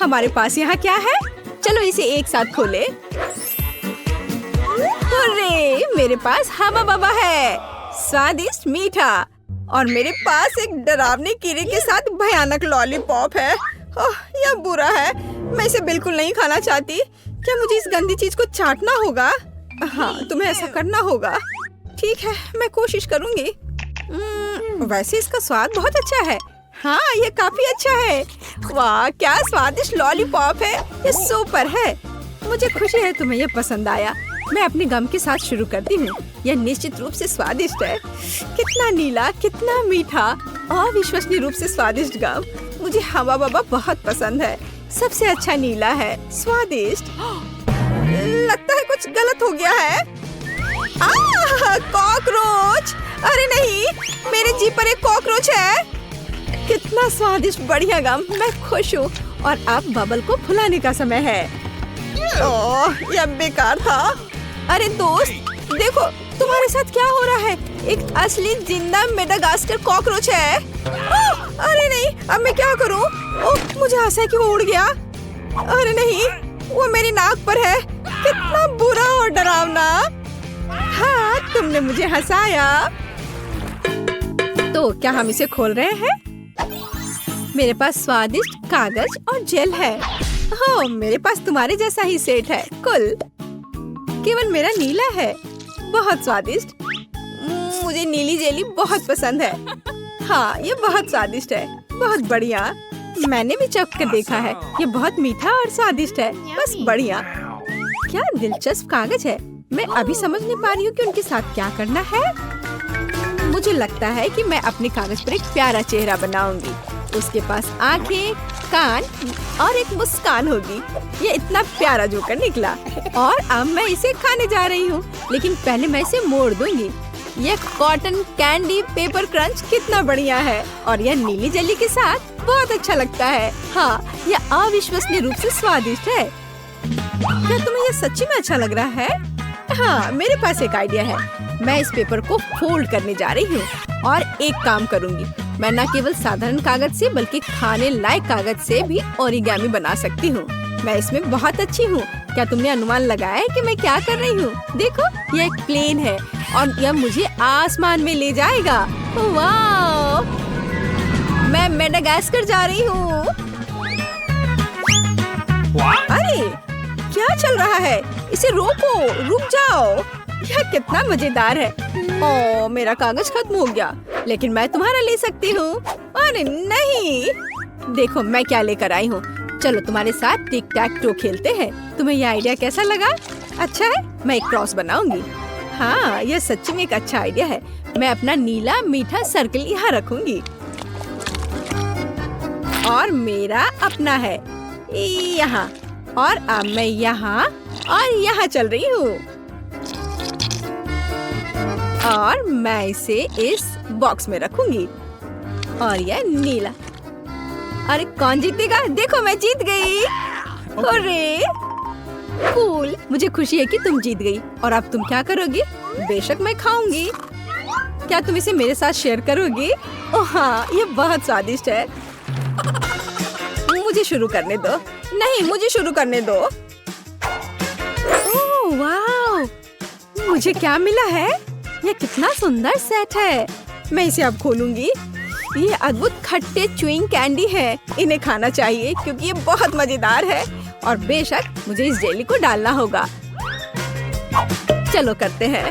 हमारे पास यहाँ क्या है? चलो इसे एक साथ खोले। अरे मेरे पास हवा बवा है, स्वादिष्ट मीठा। और मेरे पास एक डरावने कीड़े के साथ भयानक लॉलीपॉप है। ओह, यह बुरा है। मैं इसे बिल्कुल नहीं खाना चाहती। क्या मुझे इस गंदी चीज को चाटना होगा? हाँ, तुम्हें ऐसा करना होगा। ठीक है, मैं कोशिश करूंगी। वैसे इसका स्वाद बहुत अच्छा है। हाँ, यह काफी अच्छा है। वाह, क्या स्वादिष्ट लॉलीपॉप है। ये सुपर है। मुझे खुशी है तुम्हें यह पसंद आया। मैं अपने गम के साथ शुरू करती हूँ। यह निश्चित रूप से स्वादिष्ट है। कितना नीला, कितना मीठा, अविश्वसनीय रूप से स्वादिष्ट गम। मुझे हवा बवा बहुत पसंद है। सबसे अच्छा नीला है, स्वादिष्ट। लगता है कुछ गलत हो गया है। कॉकरोच! अरे नहीं, मेरे जीभ पर एक कॉकरोच है। कितना स्वादिष्ट, बढ़िया गम। मैं खुश हूँ। और अब बबल को फुलाने का समय है। ओह, यह बेकार था। अरे दोस्त, देखो तुम्हारे साथ क्या हो रहा है। एक असली जिंदा मेडागास्कर कॉकरोच है। अरे नहीं, अब मैं क्या करूं? ओह, मुझे आशा है कि वो उड़ गया। अरे नहीं, वो मेरी नाक पर है। कितना बुरा और डरावना। हाँ, तुमने मुझे हंसाया। तो क्या हम इसे खोल रहे हैं? मेरे पास स्वादिष्ट कागज और जेल है। हो, मेरे पास तुम्हारे जैसा ही सेट है। कुल केवल मेरा नीला है। बहुत स्वादिष्ट। मुझे नीली जेली बहुत पसंद है। हाँ, ये बहुत स्वादिष्ट है। बहुत बढ़िया। मैंने भी चख कर देखा है। ये बहुत मीठा और स्वादिष्ट है। बस बढ़िया। क्या दिलचस्प कागज है। मैं अभी समझ नहीं पा रही हूँ कि उनके साथ क्या करना है। मुझे लगता है कि मैं अपने कागज पर एक प्यारा चेहरा बनाऊंगी। उसके पास आंखें, कान और एक मुस्कान होगी। ये इतना प्यारा जोकर निकला। और अब मैं इसे खाने जा रही हूँ, लेकिन पहले मैं इसे मोड़ दूंगी। ये कॉटन कैंडी पेपर क्रंच कितना बढ़िया है। और यह नीली जेली के साथ बहुत अच्छा लगता है। हाँ, यह अविश्वसनीय रूप से स्वादिष्ट है। क्या तुम्हें यह सच्ची में अच्छा लग रहा है? हाँ, मेरे पास एक आइडिया है। मैं इस पेपर को फोल्ड करने जा रही हूँ और एक काम करूँगी। मैं न केवल साधारण कागज से बल्कि खाने लायक कागज से भी ओरिगामी बना सकती हूँ। मैं इसमें बहुत अच्छी हूँ। क्या तुमने अनुमान लगाया है कि मैं क्या कर रही हूँ? देखो, यह एक प्लेन है और यह मुझे आसमान में ले जाएगा। वाह! मैं मेडागास्कर जा रही हूँ। अरे, क्या चल रहा है? इसे रोको, रुक जाओ। यह कितना मजेदार है। ओह, मेरा कागज खत्म हो गया, लेकिन मैं तुम्हारा ले सकती हूँ। अरे नहीं, देखो मैं क्या लेकर आई हूँ। चलो तुम्हारे साथ टिक टैक टो खेलते हैं। तुम्हें यह आइडिया कैसा लगा? अच्छा है, मैं एक क्रॉस बनाऊंगी। हाँ, यह सच्ची में एक अच्छा आइडिया है। मैं अपना नीला मीठा सर्कल यहाँ रखूंगी और मेरा अपना है यहाँ। और अब मैं यहाँ और यहाँ चल रही हूँ और मैं इसे इस बॉक्स में रखूंगी। और यह नीला। अरे कौन जीतेगा? देखो, मैं जीत गई। अरे कूल, मुझे खुशी है कि तुम जीत गई। और अब तुम क्या करोगी? बेशक मैं खाऊंगी। क्या तुम इसे मेरे साथ शेयर करोगी? ओह हाँ, ये बहुत स्वादिष्ट है। मुझे शुरू करने दो। नहीं, मुझे शुरू करने दो। ओह वाह, मुझे क्या मिला है? यह कितना सुंदर सेट है। मैं इसे अब खोलूंगी। ये अद्भुत खट्टे च्युइंग कैंडी है। इन्हें खाना चाहिए क्योंकि ये बहुत मजेदार है। और बेशक मुझे इस जेली को डालना होगा। चलो करते हैं।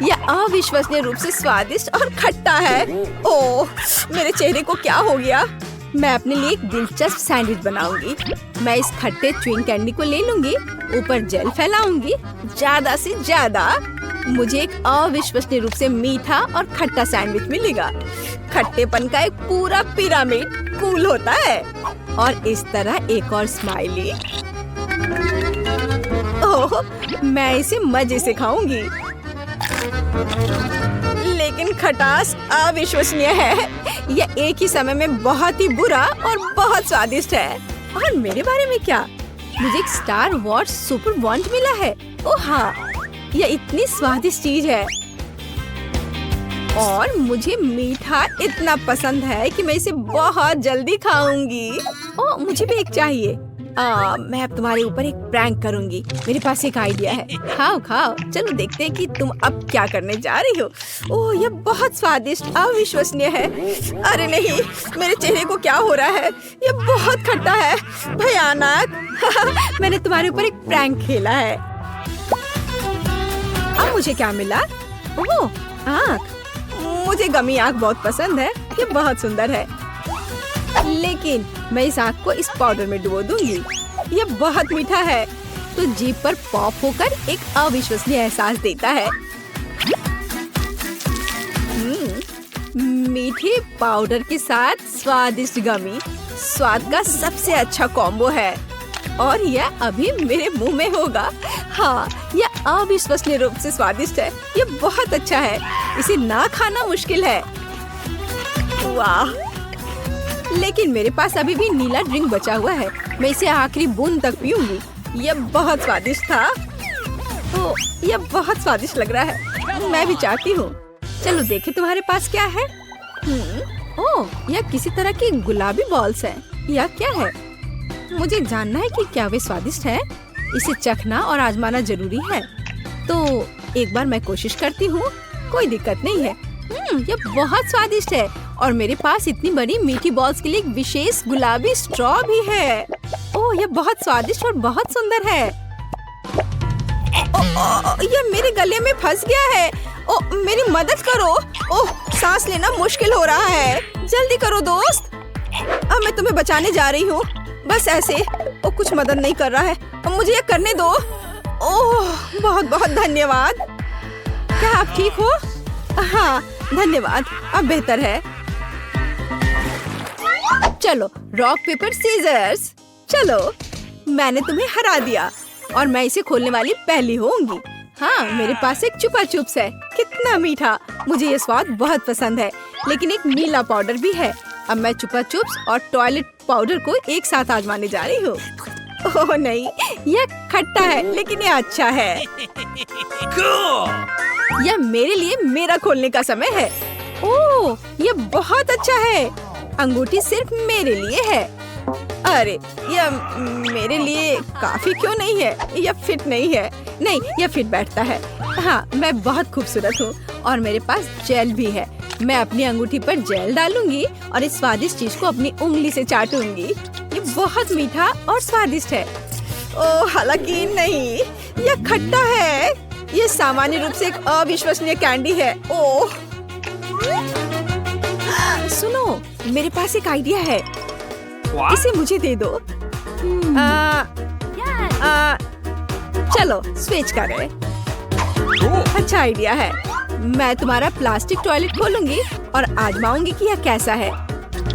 यह अविश्वसनीय रूप से स्वादिष्ट और खट्टा है। ओह, मेरे चेहरे को क्या हो गया? मैं अपने लिए एक दिलचस्प सैंडविच बनाऊंगी। मैं इस खट्टे च्युइंग कैंडी को ले लूंगी, ऊपर जेल फैलाऊंगी ज्यादा से ज्यादा। मुझे एक अविश्वसनीय रूप से मीठा और खट्टा सैंडविच मिलेगा। खट्टेपन का एक पूरा पिरामिड कूल होता है। और इस तरह एक और स्माइली। ओह, मैं इसे मजे से खाऊंगी। लेकिन खटास अविश्वसनीय है। यह एक ही समय में बहुत ही बुरा और बहुत स्वादिष्ट है। और मेरे बारे में क्या? मुझे एक स्टार वॉर्स सुपर वॉन्ट मिला है। ओह हाँ, यह इतनी स्वादिष्ट चीज है। और मुझे मीठा इतना पसंद है कि मैं इसे बहुत जल्दी खाऊंगी। ओह, मुझे भी एक चाहिए। मैं अब तुम्हारे ऊपर एक प्रैंक करूंगी। मेरे पास एक आइडिया है। खाओ खाओ, चलो देखते हैं कि तुम अब क्या करने जा रही हो। ओह, ये बहुत स्वादिष्ट, अविश्वसनीय है। अरे नहीं, मेरे चेहरे को क्या हो रहा है? ये बहुत खट्टा है, भयानक। मैंने तुम्हारे ऊपर एक प्रैंक खेला है। अब मुझे क्या मिला? ओह, आँख। मुझे गमी आँख बहुत पसंद है, ये बहुत सुंदर है। लेकिन मैं इस आँख को इस पाउडर में डुबो दूंगी। ये बहुत मीठा है, तो जीभ पर पॉप होकर एक अविश्वसनीय एहसास देता है। मीठे पाउडर के साथ स्वादिष्ट गमी स्वाद का सबसे अच्छा कॉम्बो है, और यह अभी मेरे मुंह में होगा। हाँ, यह अविश्वसनीय रूप से स्वादिष्ट है। ये बहुत अच्छा है, इसे ना खाना मुश्किल है। वाह! लेकिन मेरे पास अभी भी नीला ड्रिंक बचा हुआ है। मैं इसे आखिरी बूंद तक पीऊंगी। यह बहुत स्वादिष्ट था। ओह, यह बहुत स्वादिष्ट लग रहा है। मैं भी चाहती हूँ। चलो देखें तुम्हारे पास क्या है। ओह, यह किसी तरह की गुलाबी बॉल्स है। यह क्या है? मुझे जानना है कि क्या वे स्वादिष्ट है। इसे चखना और आजमाना जरूरी है। तो एक बार मैं कोशिश करती हूँ। कोई दिक्कत नहीं है। यह बहुत स्वादिष्ट है, और मेरे पास इतनी बड़ी मीठी बॉल्स के लिए एक विशेष गुलाबी स्ट्रॉ भी है। ओह, यह बहुत स्वादिष्ट और बहुत सुंदर है। यह मेरे गले में फंस गया है। ओह, मेरी मदद करो। ओह, सांस लेना मुश्किल हो रहा है। जल्दी करो दोस्त। अब मैं तुम्हें बचाने जा रही हूँ। बस ऐसे। ओह, कुछ मदद नहीं कर रहा है। अब मुझे यह करने दो। ओह, बहुत बहुत धन्यवाद। क्या आप ठीक हो? हाँ, धन्यवाद। अब बेहतर है। चलो, रॉक पेपर सीजर्स। चलो, मैंने तुम्हें हरा दिया, और मैं इसे खोलने वाली पहली होंगी। हाँ, मेरे पास एक चुपा चुप्स है। कितना मीठा! मुझे ये स्वाद बहुत पसंद है। लेकिन एक नीला पाउडर भी है। अब मैं चुपा चुप्स और टॉयलेट पाउडर को एक साथ आजमाने जा रही हूँ। ओह नहीं, यह खट्टा है, लेकिन यह अच्छा है। यह मेरे लिए मेरा खोलने का समय है। ओह, यह बहुत अच्छा है। अंगूठी सिर्फ मेरे लिए है। अरे, यह मेरे लिए काफी क्यों नहीं है? यह फिट नहीं है। नहीं, यह फिट बैठता है। हाँ, मैं बहुत खूबसूरत हूँ, और मेरे पास जेल भी है। मैं अपनी अंगूठी पर जेल डालूंगी और इस स्वादिष्ट चीज को अपनी उंगली से चाटूंगी। ये बहुत मीठा और स्वादिष्ट है। ओह, हालांकि नहीं, यह खट्टा है। ये सामान्य रूप से एक अविश्वसनीय कैंडी है। ओह, सुनो, मेरे पास एक आइडिया है। इसे मुझे दे दो। चलो स्विच करें। अच्छा आइडिया है। मैं तुम्हारा प्लास्टिक टॉयलेट खोलूंगी और आजमाऊंगी कि यह कैसा है।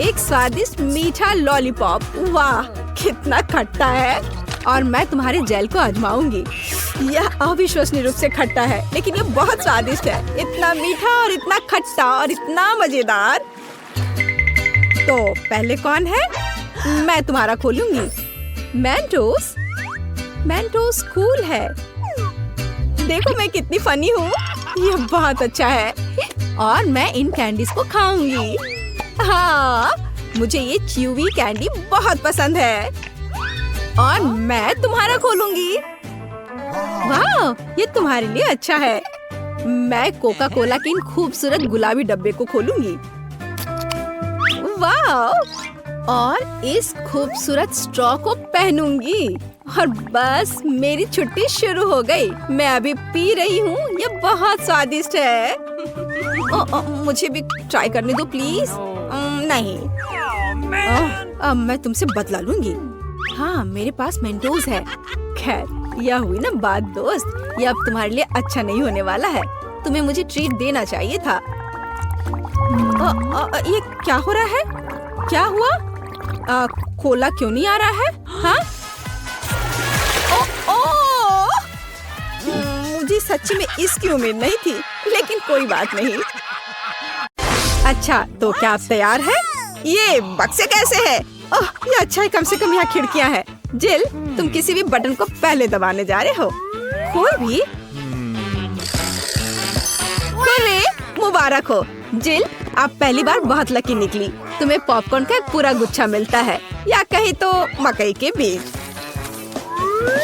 एक स्वादिष्ट मीठा लॉलीपॉप। वाह, कितना खट्टा है। और मैं तुम्हारे जेल को आजमाऊंगी। यह अविश्वसनीय रूप से खट्टा है, लेकिन यह बहुत स्वादिष्ट है। इतना मीठा और इतना खट्टा और इतना मजेदार। तो पहले कौन है? मैं तुम्हारा खोलूंगी। मेंटोस। मेंटोस कूल है। देखो मैं कितनी फनी हूँ। यह बहुत अच्छा है, और मैं इन कैंडीज को खाऊंगी। हाँ, मुझे ये च्यूवी कैंडी बहुत पसंद है, और मैं तुम्हारा खोलूंगी। वाह, ये तुम्हारे लिए अच्छा है। मैं कोका कोला के इन खूबसूरत गुलाबी डब्बे को खोलूंगी। वाह, और इस खूबसूरत स्ट्रॉ को पहनूंगी, और बस मेरी छुट्टी शुरू हो गई। मैं अभी पी रही हूँ। ये बहुत स्वादिष्ट है। मुझे भी ट्राई करने दो प्लीज। नहीं, अब मैं तुमसे बदला लूंगी। हाँ, मेरे पास मेंटोस है। खैर, यह हुई ना बात दोस्त। यह अब तुम्हारे लिए अच्छा नहीं होने वाला है। तुम्हें मुझे ट्रीट देना चाहिए था। ये क्या हो रहा है? क्या हुआ? कोला क्यों नहीं आ रहा है? हाँ? मुझे सच्ची में इसकी उम्मीद नहीं थी, लेकिन कोई बात नहीं। अच्छा, तो क्या आप तैयार हैं? ये बक्से कैसे है? ओह, ये अच्छा है, कम से कम यहाँ खिड़कियाँ हैं। जिल, तुम किसी भी बटन को पहले दबाने जा रहे हो। कोई भी? अरे, मुबारक हो जिल, आप पहली बार बहुत लकी निकली। तुम्हें पॉपकॉर्न का एक पूरा गुच्छा मिलता है, या कहीं तो मकई के बीज।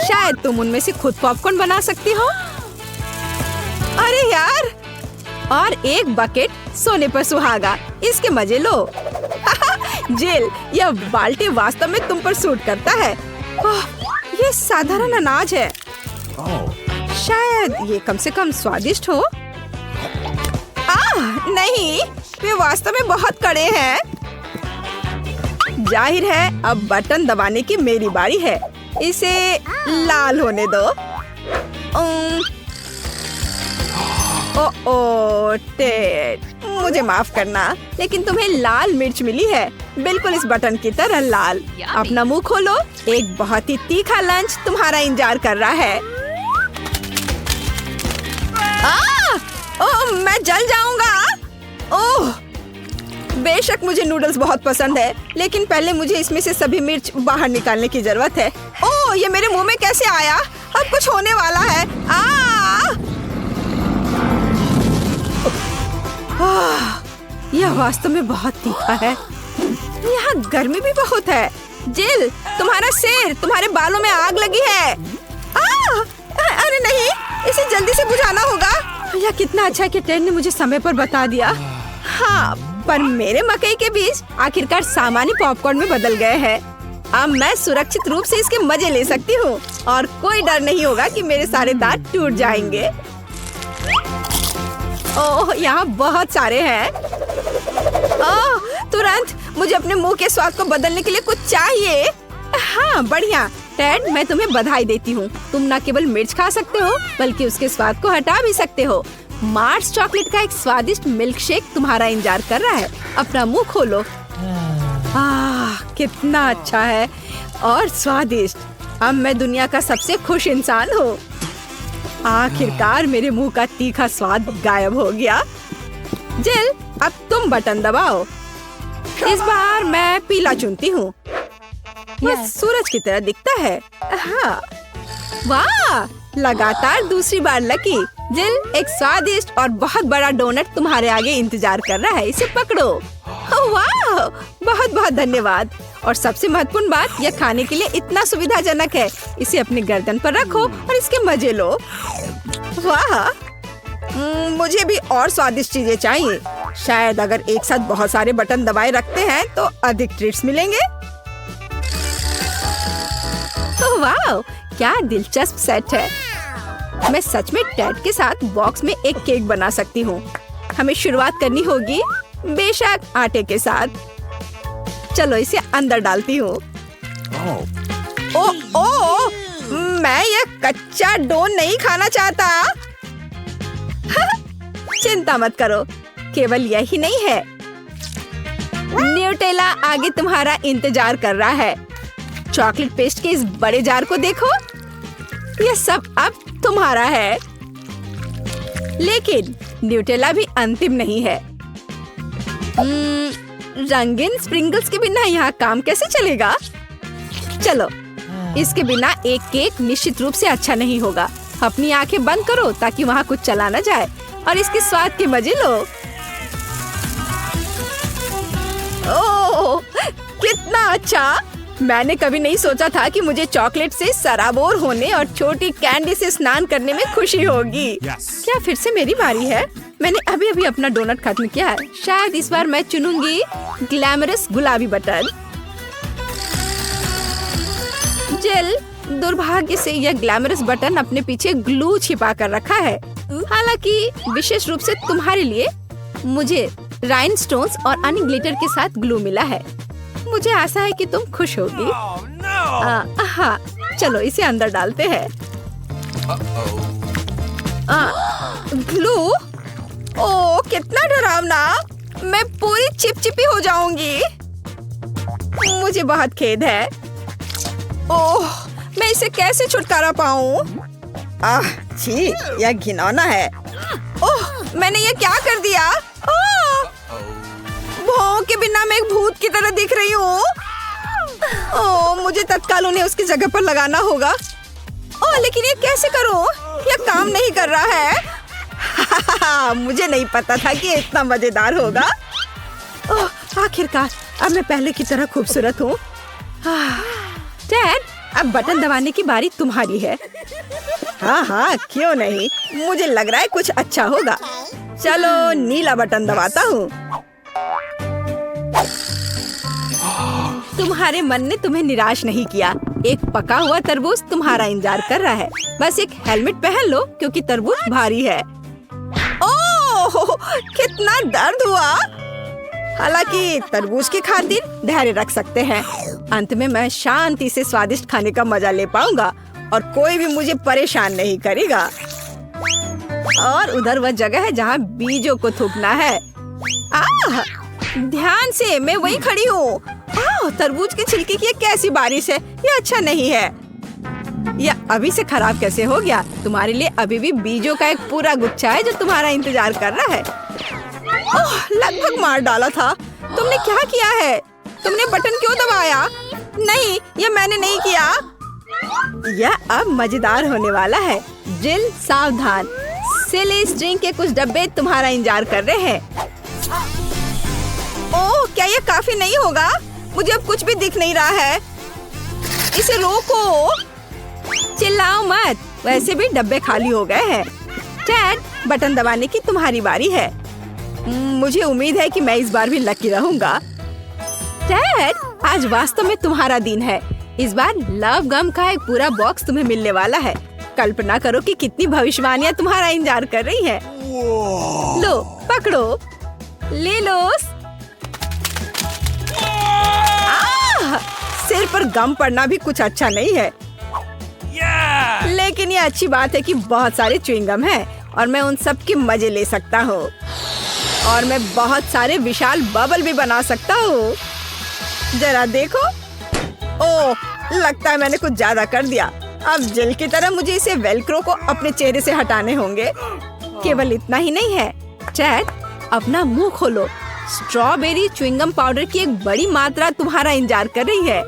शायद तुम उनमें से खुद पॉपकॉर्न बना सकती हो। अरे यार, और एक बकेट सोने पर सुहागा, इसके मजे लो। जेल, यह बाल्टी वास्तव में तुम पर सूट करता है। ओह, ये साधारण अनाज है। शायद ये कम से कम स्वादिष्ट हो। नहीं, वे वास्तव में बहुत कड़े हैं। जाहिर है अब बटन दबाने की मेरी बारी है। इसे लाल होने दो। ओह टेड, मुझे माफ करना, लेकिन तुम्हें लाल मिर्च मिली है, बिल्कुल इस बटन की तरह लाल। अपना मुंह खोलो, एक बहुत ही तीखा लंच तुम्हारा इंतजार कर रहा है। ओह, मैं जल जाऊंगा। ओह, बेशक मुझे नूडल्स बहुत पसंद है, लेकिन पहले मुझे इसमें से सभी मिर्च बाहर निकालने की जरूरत है। ओह, ये मेरे मुंह में कैसे आया? अब कुछ होने वाला है। यह वास्तव में बहुत तीखा है। यहाँ गर्मी भी बहुत है। जिल, तुम्हारा सिर, तुम्हारे बालों में आग लगी है। अरे नहीं, इसे जल्दी से बुझाना होगा। यह कितना अच्छा है कि टेड ने मुझे समय पर बता दिया। हाँ, पर मेरे मकई के बीज आखिरकार सामान्य पॉपकॉर्न में बदल गए हैं। अब मैं सुरक्षित रूप से इसके मजे ले सकती हूँ और कोई डर नहीं होगा कि मेरे सारे दांत टूट जाएंगे। ओह, यहाँ बहुत सारे हैं। तुरंत मुझे अपने मुंह के स्वाद को बदलने के लिए कुछ चाहिए। हाँ, बढ़िया। टेड, मैं तुम्हें बधाई देती हूँ। तुम न केवल मिर्च खा सकते हो, बल्कि उसके स्वाद को हटा भी सकते हो। मार्स चॉकलेट का एक स्वादिष्ट मिल्क शेक तुम्हारा इंतजार कर रहा है। अपना मुंह खोलो। कितना अच्छा है और स्वादिष्ट। अब मैं दुनिया का सबसे खुश इंसान हूँ। आखिरकार मेरे मुंह का तीखा स्वाद गायब हो गया। जिल, अब तुम बटन दबाओ। इस बार मैं पीला चुनती हूँ। यह सूरज की तरह दिखता है। हाँ, वाह, लगातार दूसरी बार लकी। जिल, एक स्वादिष्ट और बहुत बड़ा डोनट तुम्हारे आगे इंतजार कर रहा है, इसे पकड़ो। वाह, बहुत बहुत धन्यवाद। और सबसे महत्वपूर्ण बात, यह खाने के लिए इतना सुविधाजनक है। इसे अपनी गर्दन पर रखो और इसके मजे लो। वाह, मुझे भी और स्वादिष्ट चीजें चाहिए। शायद अगर एक साथ बहुत सारे बटन दबाए रखते हैं तो अधिक ट्रीट्स मिलेंगे। वाह, क्या दिलचस्प सेट है। मैं सच में टेड के साथ बॉक्स में एक केक बना सकती हूँ। हमें शुरुआत करनी होगी, बेशक आटे के साथ। चलो इसे अंदर डालती हूँ। ओह, मैं ये कच्चा डो नहीं खाना चाहता। चिंता मत करो, केवल यही नहीं है। न्यूटेला आगे तुम्हारा इंतजार कर रहा है। चॉकलेट पेस्ट के इस बड़े जार को देखो, यह सब अब तुम्हारा है। लेकिन न्यूटेला भी अंतिम नहीं है। रंगीन स्प्रिंगल्स के बिना यहाँ काम कैसे चलेगा? चलो, इसके बिना एक केक निश्चित रूप से अच्छा नहीं होगा। अपनी आंखें बंद करो ताकि वहाँ कुछ चला न जाए और इसके स्वाद के मजे लो। ओह, कितना अच्छा! मैंने कभी नहीं सोचा था कि मुझे चॉकलेट से सराबोर होने और छोटी कैंडी से स्नान करने में खुशी होगी। क्या फिर से मेरी बारी है? मैंने अभी अभी अपना डोनट खत्म किया है। शायद इस बार मैं चुनूंगी ग्लैमरस गुलाबी बटन। जेल, दुर्भाग्य से यह ग्लैमरस बटन अपने पीछे ग्लू छिपा कर रखा है। हालांकि विशेष रूप से तुम्हारे लिए मुझे राइनस्टोन्स और अन्य ग्लिटर के साथ ग्लू मिला है। मुझे आशा है कि तुम खुश होगी। हाँ, चलो इसे अंदर डालते हैं। ग्लू? ओह, कितना डरावना! मैं पूरी चिपचिपी हो जाऊंगी। मुझे बहुत खेद है। ओह, मैं इसे कैसे छुटकारा पाऊं? छी, यह घिनौना है। ओह, मैंने ये क्या कर दिया? भौं के बिना मैं एक भूत की तरह दिख रही हूँ। ओह, मुझे तत्काल उन्हें उसकी जगह पर लगाना होगा। ओह, लेकिन ये कैसे करूँ? यह काम नहीं कर रहा है। मुझे नहीं पता था कि ये इतना मजेदार होगा। ओह, आखिरकार अब मैं पहले की तरह खूबसूरत हूँ। टेड, अब बटन दबाने की बारी तुम्हारी है। हाँ हाँ, क्यों नहीं, मुझे लग रहा है कुछ अच्छा होगा। चलो नीला बटन दबाता हूँ। तुम्हारे मन ने तुम्हें निराश नहीं किया। एक पका हुआ तरबूज तुम्हारा इंतजार कर रहा है। बस एक हेलमेट पहन लो क्योंकि तरबूज भारी है। ओह, कितना दर्द हुआ। हालांकि तरबूज की खातिर धैर्य रख सकते हैं। अंत में मैं शांति से स्वादिष्ट खाने का मजा ले पाऊंगा और कोई भी मुझे परेशान नहीं करेगा। और उधर वह जगह है जहाँ बीजों को थूकना है। आह, ध्यान से, मैं वहीं खड़ी हूँ। तरबूज के छिलके की ये कैसी बारिश है, ये अच्छा नहीं है। यह अभी से खराब कैसे हो गया? तुम्हारे लिए अभी भी बीजों का एक पूरा गुच्छा है जो तुम्हारा इंतजार कर रहा है। ओह, लगभग मार डाला था। तुमने क्या किया है? तुमने बटन क्यों दबाया? नहीं, ये मैंने नहीं किया। यह अब मजेदार होने वाला है। जिल सावधान, सिली स्ट्रिंग के कुछ डब्बे तुम्हारा इंतजार कर रहे हैं। ओह, क्या ये काफी नहीं होगा? मुझे अब कुछ भी दिख नहीं रहा है। इसे रोको। चिल्लाओ मत, वैसे भी डब्बे खाली हो गए हैं। टैड, बटन दबाने की तुम्हारी बारी है। मुझे उम्मीद है कि मैं इस बार भी लकी रहूंगा। टैड, आज वास्तव में तुम्हारा दिन है। इस बार लव गम का एक पूरा बॉक्स तुम्हें मिलने वाला है। कल्पना करो कि कितनी भविष्यवाणियां तुम्हारा इंतजार कर रही हैं। लो, पकड़ो, ले लो। सिर पर गम पड़ना भी कुछ अच्छा नहीं है। लेकिन ये अच्छी बात है कि बहुत सारे च्युइंगम हैं और मैं उन सब के मजे ले सकता हूँ। और मैं बहुत सारे विशाल बबल भी बना सकता हूँ। जरा देखो। ओह, लगता है मैंने कुछ ज्यादा कर दिया। अब जेल की तरह मुझे इसे वेलक्रो को अपने चेहरे से हटाने होंगे। केवल इतना ही नहीं है। चैट, अपना मुंह खोलो। स्ट्रॉबेरी च्युइंगम पाउडर की एक बड़ी मात्रा तुम्हारा इंतजार कर रही है।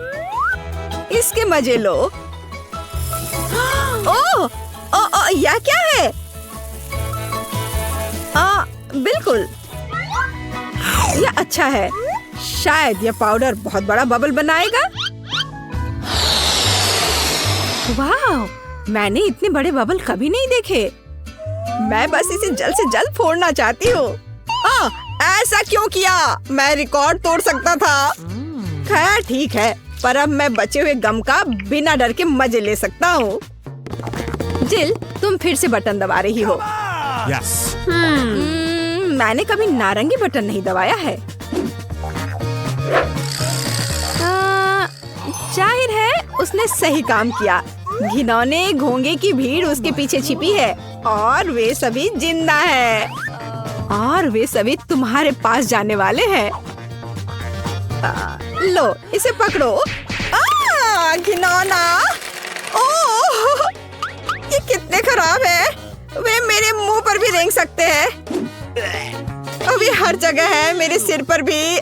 इसके मजे लो। ओह, यह क्या है? बिल्कुल, यह अच्छा है। शायद यह पाउडर बहुत बड़ा बबल बनाएगा। वाह, मैंने इतने बड़े बबल कभी नहीं देखे। मैं बस इसे जल्द से जल्द फोड़ना चाहती हूँ। ऐसा क्यों किया? मैं रिकॉर्ड तोड़ सकता था। खैर ठीक है, पर अब मैं बचे हुए गम का बिना डर के मजे ले सकता हूँ। जिल, तुम फिर से बटन दबा रही हो। Yes. मैंने कभी नारंगी बटन नहीं दबाया है। जाहिर है उसने सही काम किया। घिनौने घोंगे की भीड़ उसके पीछे छिपी है और वे सभी जिंदा हैं। और वे सभी तुम्हारे पास जाने वाले हैं। लो, इसे पकड़ो। घिनौना। ओह, ये कितने खराब है। वे मेरे मुंह पर भी रेंग सकते हैं। अब ये हर जगह है, मेरे सिर पर भी।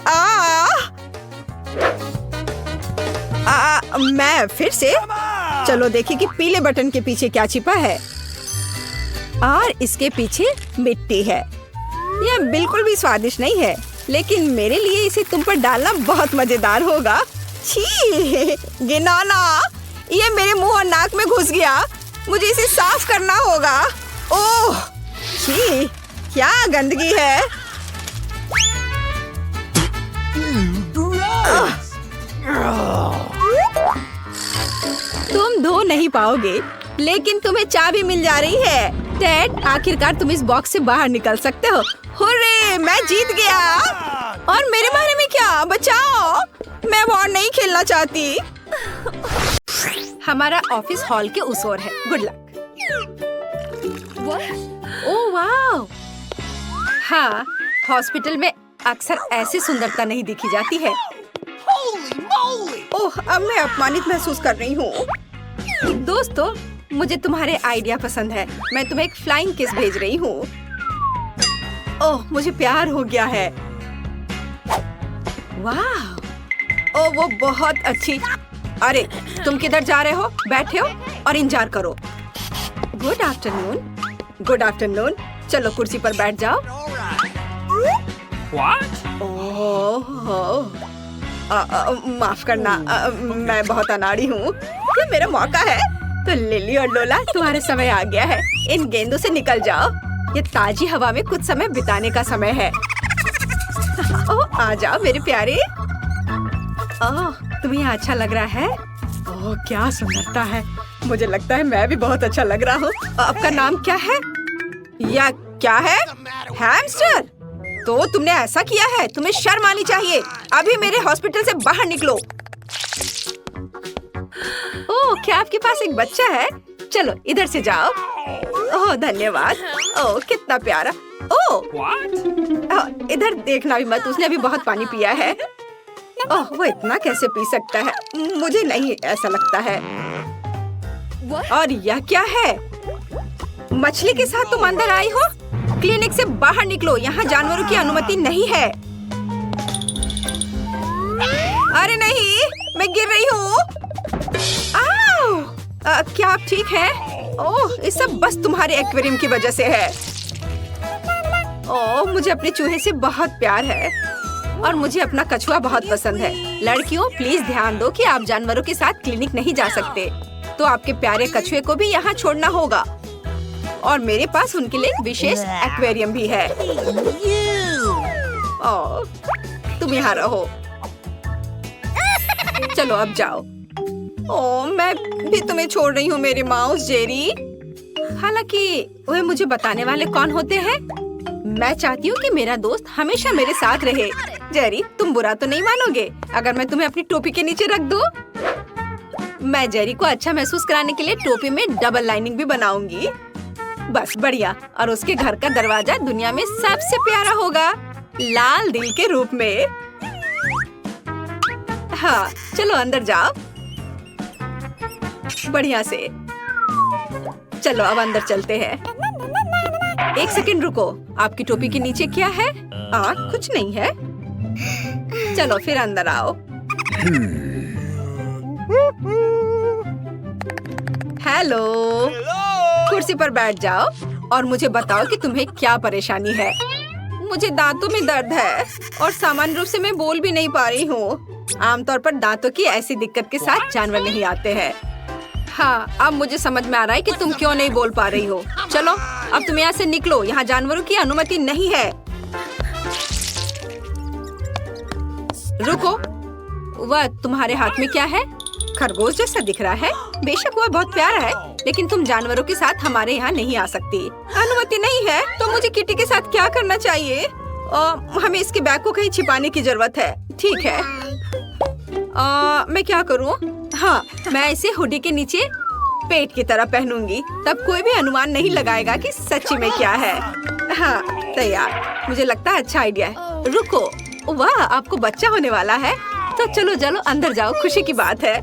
मैं फिर से। चलो देखिए कि पीले बटन के पीछे क्या छिपा है। और इसके पीछे मिट्टी है। यह बिल्कुल भी स्वादिष्ट नहीं है, लेकिन मेरे लिए इसे तुम पर डालना बहुत मजेदार होगा। छी, घिनौना, ये मेरे मुंह और नाक में घुस गया। मुझे इसे साफ करना होगा। ओह, छी, क्या गंदगी है। तुम धो नहीं पाओगे, लेकिन तुम्हें चाबी मिल जा रही है। टैड, आखिरकार तुम इस बॉक्स से बाहर निकल सकते हो। हुर्रे, मैं जीत गया। और मेरे बारे में क्या? बचाओ, मैं और नहीं खेलना चाहती। हमारा ऑफिस हॉल के उस ओर है। Good luck. ओह वाह, हाँ, हॉस्पिटल में अक्सर ऐसी सुंदरता नहीं देखी जाती है। ओह, अब मैं अपमानित महसूस कर रही हूँ। दोस्तों, मुझे तुम्हारे आइडिया पसंद है। मैं तुम्हें एक फ्लाइंग किस भेज रही हूँ। ओह, मुझे प्यार हो गया है। वाह, ओह, वो बहुत अच्छी। अरे, तुम किधर जा रहे हो? बैठे हो और इंतजार करो। Good afternoon. Good afternoon. चलो कुर्सी पर बैठ जाओ। What? ओह, माफ करना, मैं बहुत अनाड़ी हूँ। ये मेरा मौका है। तो लिली और लोला तुम्हारे समय आ गया है। इन गेंदों से निकल जाओ। ये ताजी हवा में कुछ समय बिताने का समय है। ओह, आ जाओ मेरे प्यारे। ओह, तुम्हें अच्छा लग रहा है? ओह, क्या सुंदरता है। मुझे लगता है मैं भी बहुत अच्छा लग रहा हूँ। आपका नाम क्या है? या क्या है? हैमस्टर? तो तुमने ऐसा किया है, तुम्हें शर्म आनी चाहिए। अभी मेरे हॉस्पिटल से बाहर निकलो। ओह, क्या आपके पास एक बच्चा है? चलो इधर से जाओ। ओह, धन्यवाद। ओह, कितना प्यारा। ओह, इधर देखना भी मत, उसने अभी बहुत पानी पिया है। ओह, वो इतना कैसे पी सकता है? मुझे नहीं ऐसा लगता है। और यह क्या है? मछली के साथ तुम अंदर आई हो? क्लिनिक से बाहर निकलो, यहाँ जानवरों की अनुमति नहीं है। अरे नहीं, मैं गिर रही हूँ। क्या आप ठीक हैं? ओह, ये सब बस तुम्हारे एक्वेरियम की वजह से है। ओह, मुझे अपने चूहे से बहुत प्यार है और मुझे अपना कछुआ बहुत पसंद है। लड़कियों, प्लीज ध्यान दो कि आप जानवरों के साथ क्लिनिक नहीं जा सकते। तो आपके प्यारे कछुए को भी यहाँ छोड़ना होगा। और मेरे पास उनके लिए एक विशेष एक्वेरियम भी है। ओह, तुम यहाँ रहो। चलो अब जाओ। ओह, मैं भी तुम्हें छोड़ रही हूँ मेरे माउस जेरी। हालांकि वह मुझे बताने वाले कौन होते हैं? मैं चाहती हूँ कि मेरा दोस्त हमेशा मेरे साथ रहे। जेरी, तुम बुरा तो नहीं मानोगे अगर मैं तुम्हें अपनी टोपी के नीचे रख दूँ? मैं जेरी को अच्छा महसूस कराने के लिए टोपी में डबल लाइनिंग भी बनाऊंगी। बस बढ़िया। और उसके घर का दरवाजा दुनिया में सबसे प्यारा होगा, लाल दिल के रूप में। हाँ, चलो अंदर जाओ। बढ़िया से। चलो अब अंदर चलते हैं। एक सेकंड रुको, आपकी टोपी के नीचे क्या है? कुछ नहीं है। चलो फिर अंदर आओ। हेलो। कुर्सी पर बैठ जाओ और मुझे बताओ कि तुम्हें क्या परेशानी है। मुझे दांतों में दर्द है और सामान्य रूप से मैं बोल भी नहीं पा रही हूँ। आमतौर पर दांतों की ऐसी दिक्कत के साथ जानवर नहीं आते हैं। हाँ, अब मुझे समझ में आ रहा है कि तुम क्यों नहीं बोल पा रही हो। चलो अब तुम यहाँ से निकलो, यहाँ जानवरों की अनुमति नहीं है। रुको, वह तुम्हारे हाथ में क्या है? खरगोश जैसा दिख रहा है। बेशक वह बहुत प्यारा है, लेकिन तुम जानवरों के साथ हमारे यहाँ नहीं आ सकती। अनुमति नहीं है तो मुझे किटी के साथ क्या करना चाहिए? हमें इसके बैग को कहीं छिपाने की जरूरत है। ठीक है। मैं क्या करूँ? हाँ, मैं इसे हुडी के नीचे पेट की तरह पहनूंगी, तब कोई भी अनुमान नहीं लगाएगा कि सच्ची में क्या है। हाँ, तैयार। मुझे लगता है अच्छा आइडिया है। रुको, वाह, आपको बच्चा होने वाला है। तो चलो चलो अंदर जाओ, खुशी की बात है।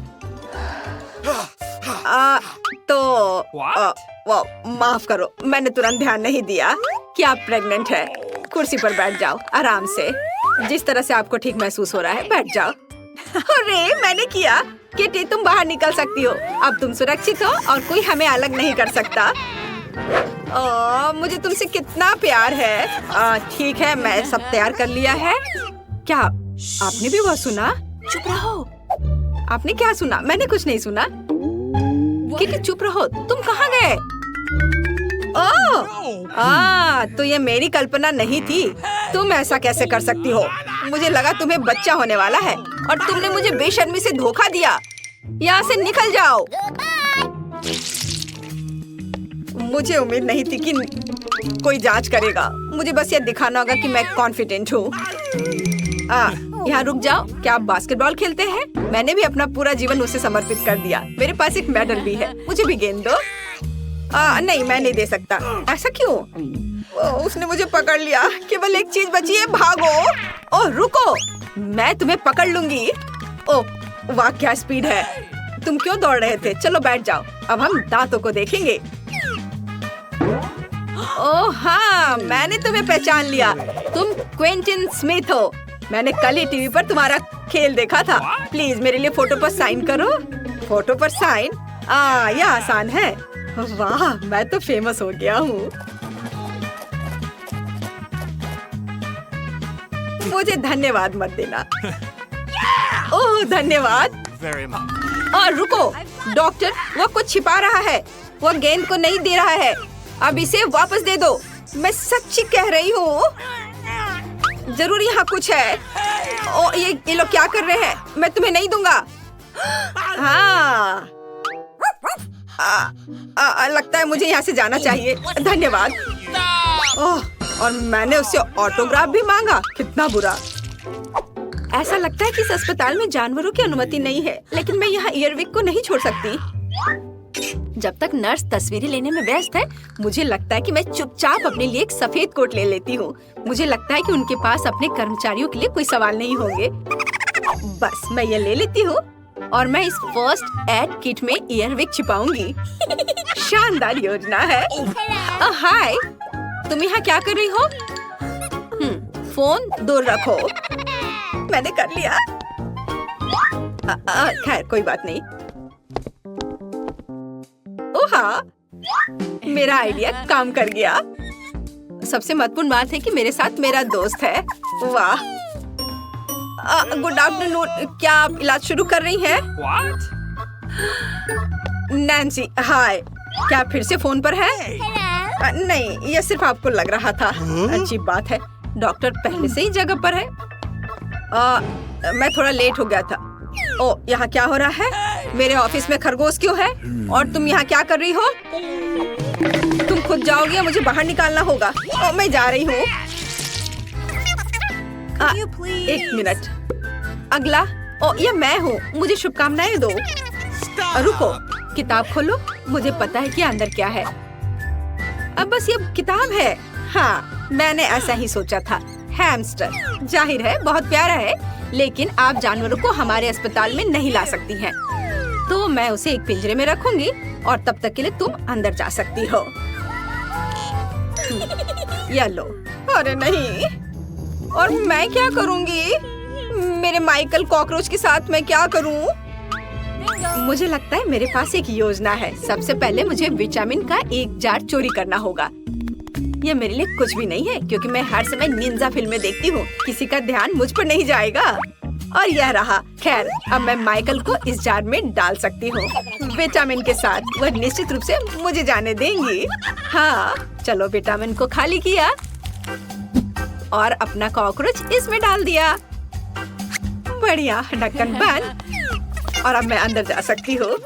माफ करो, मैंने तुरंत ध्यान नहीं दिया कि आप प्रेग्नेंट है। कुर्सी पर बैठ जाओ आराम से, जिस तरह से आपको ठीक महसूस हो रहा है। बैठ जाओ। अरे मैंने किया। किटी, तुम बाहर निकल सकती हो। अब तुम सुरक्षित हो और कोई हमें अलग नहीं कर सकता। मुझे तुमसे कितना प्यार है। ठीक है, मैं सब तैयार कर लिया है। क्या आपने भी वो सुना? चुप रहो। आपने क्या सुना? मैंने कुछ नहीं सुना। किटी चुप रहो, तुम कहाँ गए? तो ये मेरी कल्पना नहीं थी। तुम ऐसा कैसे कर सकती हो? मुझे लगा तुम्हें बच्चा होने वाला है और तुमने मुझे बेशर्मी से धोखा दिया। यहाँ से निकल जाओ। मुझे उम्मीद नहीं थी कि कोई जांच करेगा। मुझे बस ये दिखाना होगा कि मैं कॉन्फिडेंट हूँ। यहाँ रुक जाओ। क्या आप बास्केटबॉल खेलते हैं? मैंने भी अपना पूरा जीवन उसे समर्पित कर दिया। मेरे पास एक मेडल भी है। मुझे भी गेंद दो। नहीं, मैं नहीं दे सकता। ऐसा क्यों? उसने मुझे पकड़ लिया। केवल एक चीज बची है, भागो। ओह रुको, मैं तुम्हें पकड़ लूंगी। ओह वाह, क्या स्पीड है। तुम क्यों दौड़ रहे थे? चलो बैठ जाओ, अब हम दांतों को देखेंगे। ओह हाँ, मैंने तुम्हें पहचान लिया। तुम क्विंटन स्मिथ हो। मैंने कल ही टीवी पर तुम्हारा खेल देखा था। प्लीज मेरे लिए फोटो पर साइन करो। फोटो पर साइन? यह आसान है। वाह, मैं तो फेमस हो गया हूँ। मुझे धन्यवाद मत देना। ओह धन्यवाद। और रुको, डॉक्टर, वो कुछ छिपा रहा है। वो गेंद को नहीं दे रहा है। अब इसे वापस दे दो। मैं सच्ची कह रही हूँ। जरूर यहाँ कुछ है। ओ, ये लोग क्या कर रहे हैं? मैं तुम्हें नहीं दूंगा। हाँ, लगता है मुझे यहाँ से जाना चाहिए। धन्यवाद। ओह, और मैंने उससे ऑटोग्राफ भी मांगा। कितना बुरा। ऐसा लगता है कि इस अस्पताल में जानवरों की अनुमति नहीं है, लेकिन मैं यहाँ ईयरविक को नहीं छोड़ सकती। जब तक नर्स तस्वीरें लेने में व्यस्त है, मुझे लगता है कि मैं चुपचाप अपने लिए एक सफेद कोट ले लेती हूँ। मुझे लगता है कि उनके पास अपने कर्मचारियों के लिए कोई सवाल नहीं होंगे। बस मैं ये ले लेती हूँ और मैं इस फर्स्ट एड किट में ईयरविक छिपाऊंगी। शानदार योजना है। हाय, तुम यहाँ क्या कर रही हो? फोन दूर रखो। मैंने कर लिया। खैर कोई बात नहीं। ओह हाँ, मेरा आइडिया काम कर गया। सबसे महत्वपूर्ण बात है कि मेरे साथ मेरा दोस्त है। वाह। Good afternoon. क्या आप इलाज शुरू कर रही हैं? नैन्सी, हाय। क्या आप फिर से फोन पर हैं? नहीं, ये सिर्फ आपको लग रहा था। अच्छी बात है। डॉक्टर पहले से ही जगह पर है। मैं थोड़ा लेट हो गया था। ओ, यहाँ क्या हो रहा है? मेरे ऑफिस में खरगोश क्यों है? और तुम यहाँ क्या कर रही हो? तुम खुद जाओगी या मुझे बाहर निकालना होगा? ओ, मैं जा रही हूँ। एक मिनट। अगला। ओ, ये मैं हूँ। मुझे शुभकामनाएं दो। रुको, किताब खोलो। मुझे पता है कि अंदर क्या है। अब बस ये किताब है। हाँ, मैंने ऐसा ही सोचा था। हैमस्टर, जाहिर है बहुत प्यारा है, लेकिन आप जानवरों को हमारे अस्पताल में नहीं ला सकती हैं। तो मैं उसे एक पिंजरे में रखूंगी और तब तक के लिए तुम अंदर जा सकती हो। ये लो। अरे नहीं। और मैं क्या करूंगी? मेरे माइकल कॉकरोच के साथ मैं क्या करूं? मुझे लगता है मेरे पास एक योजना है। सबसे पहले मुझे विटामिन का एक जार चोरी करना होगा। ये मेरे लिए कुछ भी नहीं है, क्योंकि मैं हर समय निंजा फिल्में देखती हूँ। किसी का ध्यान मुझ पर नहीं जाएगा। और यह रहा। खैर, अब मैं माइकल को इस जार में डाल सकती हूँ विटामिन के साथ। वह निश्चित रूप से मुझे जाने देंगी। हाँ, चलो विटामिन को खाली किया और अपना कॉकरोच इसमें डाल दिया। बढ़िया, ढक्कन बंद। और अब मैं अंदर जा सकती हूँ।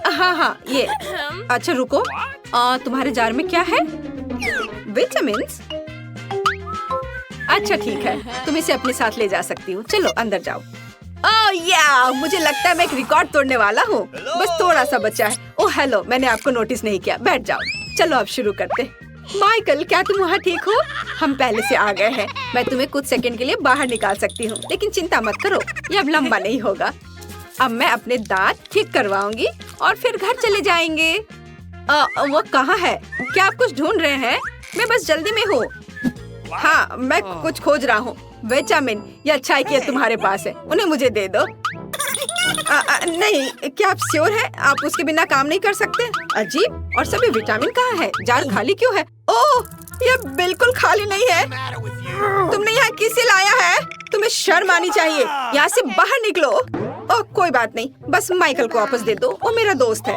हाँ, ये। अच्छा रुको, तुम्हारे जार में क्या है? विटामिन्स? अच्छा ठीक है, तुम इसे अपने साथ ले जा सकती हो। चलो अंदर जाओ। ओह या, मुझे लगता है मैं एक रिकॉर्ड तोड़ने वाला हूँ। बस थोड़ा सा बचा है। ओह हेलो, मैंने आपको नोटिस नहीं किया। बैठ जाओ। चलो अब शुरू करते। माइकल, क्या तुम वहाँ ठीक हो? हम पहले से आ गए हैं। मैं तुम्हें कुछ सेकंड के लिए बाहर निकाल सकती हूँ, लेकिन चिंता मत करो, ये अब लंबा नहीं होगा। अब मैं अपने दांत ठीक करवाऊंगी और फिर घर चले जाएंगे। वो कहाँ है? क्या आप कुछ ढूंढ रहे हैं? मैं बस जल्दी में हूँ। हाँ, मैं कुछ खोज रहा हूँ। विटामिन, ये अच्छा है कि तुम्हारे पास है। उन्हें मुझे दे दो। नहीं, क्या आप श्योर हैं? आप उसके बिना काम नहीं कर सकते? अजीब। और सभी विटामिन कहाँ है? जार खाली क्यों है? ओह, ये बिल्कुल खाली नहीं है। तुमने यहाँ किसे लाया है? तुम्हें शर्म आनी चाहिए। यहाँ से बाहर निकलो। ओह, कोई बात नहीं, बस माइकल को वापस दे दो। वो मेरा दोस्त है।